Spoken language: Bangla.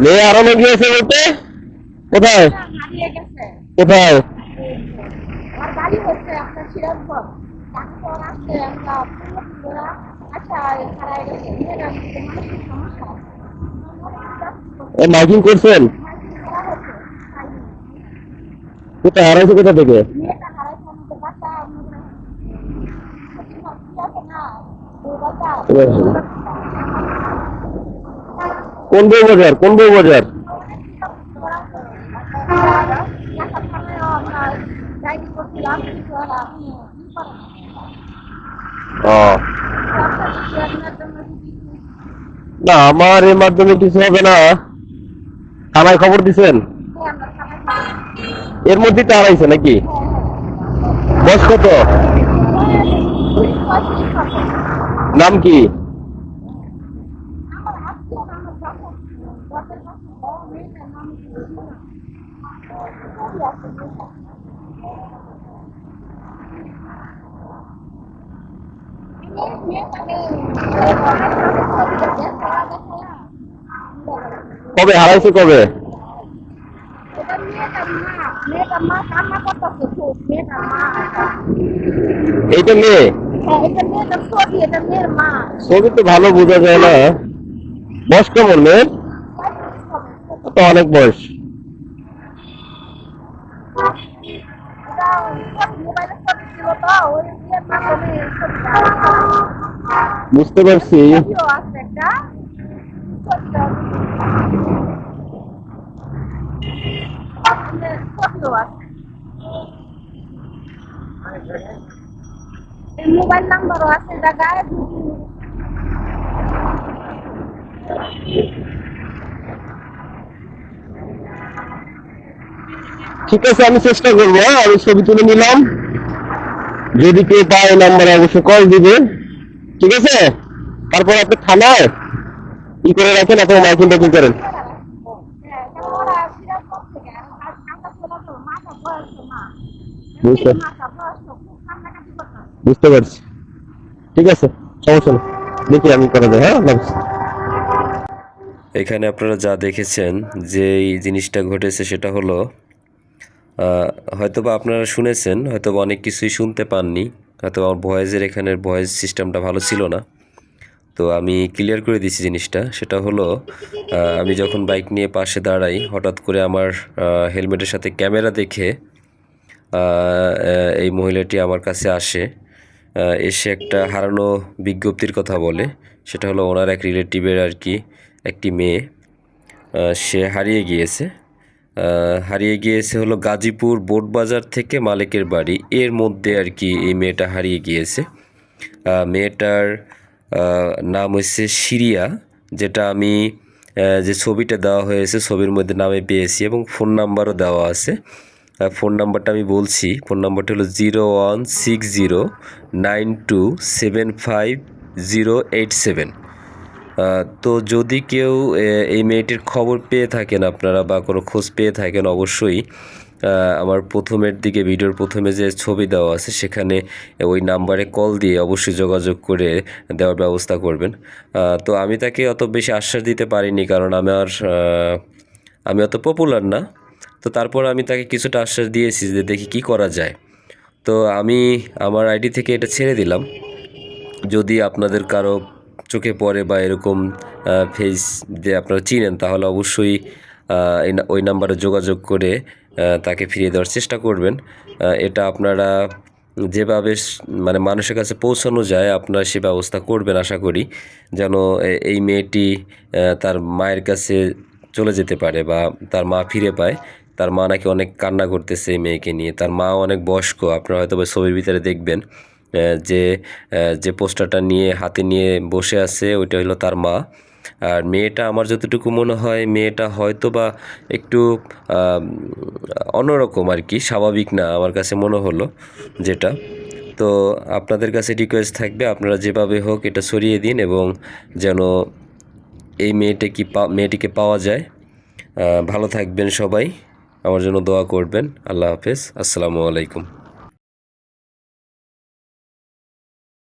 মেয়ে হারানো গিয়েছে বলতে কোথায় কোথায়? মাইকিং করছেন? কোথায় হারাইছে, কোথা থেকে? কোন বউ বাজার, কোন বউ বাজার? না, আমার এর মাধ্যমে কিছু হবে না। থানায় খবর দিছেন? এর মধ্যে তো হারাইছে নাকি? বয়স কত? নাম কি? কবে হারাইছে, কবে? এইটা মেয়ে? ছবি তো ভালো বোঝা যায় না। বয়স কেমন মেয়ের? তো অনেক বয়স। বুঝতে পারছি। মোবাইল নাম্বারও আছে জায়গায়। ঠিক আছে, আমি চেষ্টা করবো। আমি ছবি তুলে নিলাম, যদি কেউ পায় নাম্বারে অবশ্যই কল দিবে। ঠিক আছে, তারপর আপনি থানায় ই করে রাখেন, আপনার মাইকিং টাইকিং করেন। বুঝতে পারছি। ঠিক আছে, সমস্যা নেই, দেখি আমি করা যায়। হ্যাঁ, এখানে আপনারা যা দেখেছেন যে এই জিনিসটা ঘটেছে সেটা হলো হয়তোবা আপনারা শুনেছেন, হয়তোবা অনেক কিছুই শুনতে পাননি, হয়তো আমার ভয়েসের এখানের ভয়েস সিস্টেমটা ভালো ছিল না। তো আমি ক্লিয়ার করে দিচ্ছি জিনিসটা। সেটা হলো আমি যখন বাইক নিয়ে পাশে দাঁড়াই, হঠাৎ করে আমার হেলমেটের সাথে ক্যামেরা দেখে এই মহিলাটি আমার কাছে আসে। এসে একটা হারানো বিজ্ঞপ্তির কথা বলে। সেটা হলো ওনার এক রিলেটিভের আর কি একটি মেয়ে, সে হারিয়ে গিয়েছে হলো গাজীপুর বোটবাজার থেকে মালিকের বাড়ি এর মধ্যে আর কি এই মেয়েটা হারিয়ে গিয়েছে। মেয়েটার নাম হচ্ছে সিরিয়া, যেটা আমি যে ছবিটা দেওয়া হয়েছে ছবির মধ্যে নামে পেয়েছি এবং ফোন নাম্বারও দেওয়া আছে। ফোন নাম্বারটা আমি বলছি, ফোন নাম্বারটা হলো 016092750087। তো যদি কেউ এই মেয়েটির খবর পেয়ে থাকেন আপনারা বা কোনো খোঁজ পেয়ে থাকেন, অবশ্যই আমার প্রথমের দিকে ভিডিওর প্রথমে যে ছবি দেওয়া আছে সেখানে ওই নাম্বারে কল দিয়ে অবশ্যই যোগাযোগ করে দেওয়ার ব্যবস্থা করবেন। তো আমি তাকে অত বেশি আশ্বাস দিতে পারিনি, কারণ আমি অত পপুলার না। তো তারপর আমি তাকে কিছুটা আশ্বাস দিয়েছি যে দেখি কি করা যায়। তো আমি আমার আইডি থেকে এটা ছেড়ে দিলাম। যদি আপনাদের কারো চোখে পড়ে বা এরকম ফেস যে আপনারা চিনেন, তাহলে অবশ্যই ওই নাম্বারে যোগাযোগ করে তাকে ফিরিয়ে দেওয়ার চেষ্টা করবেন। এটা আপনারা যেভাবে মানে মানুষের কাছে পৌঁছানো যায় আপনারা সে ব্যবস্থা করবেন, আশা করি, যেন এই মেয়েটি তার মায়ের কাছে চলে যেতে পারে বা তার মা ফিরে পায়। তার মা নাকি অনেক কান্না করতেছে এই মেয়েকে নিয়ে। তার মা অনেক বয়স্ক, আপনারা হয়তো ছবির ভিতরে দেখবেন যে যে পোস্টারটা নিয়ে হাতে নিয়ে বসে আছে ওইটা হলো তার মা। আর মেয়েটা আমার যতটুকু মনে হয় মেয়েটা হয়তো বা একটু অন্যরকম আর কি, স্বাভাবিক না আমার কাছে মনে হলো যেটা। তো আপনাদের কাছে রিকোয়েস্ট থাকবে আপনারা যেভাবে হোক এটা সরিয়ে দিন এবং যেন এই মেয়েটিকে পাওয়া যায়। ভালো থাকবেন সবাই, আমার জন্য দোয়া করবেন। আল্লাহ হাফেজ, আসসালামু আলাইকুম।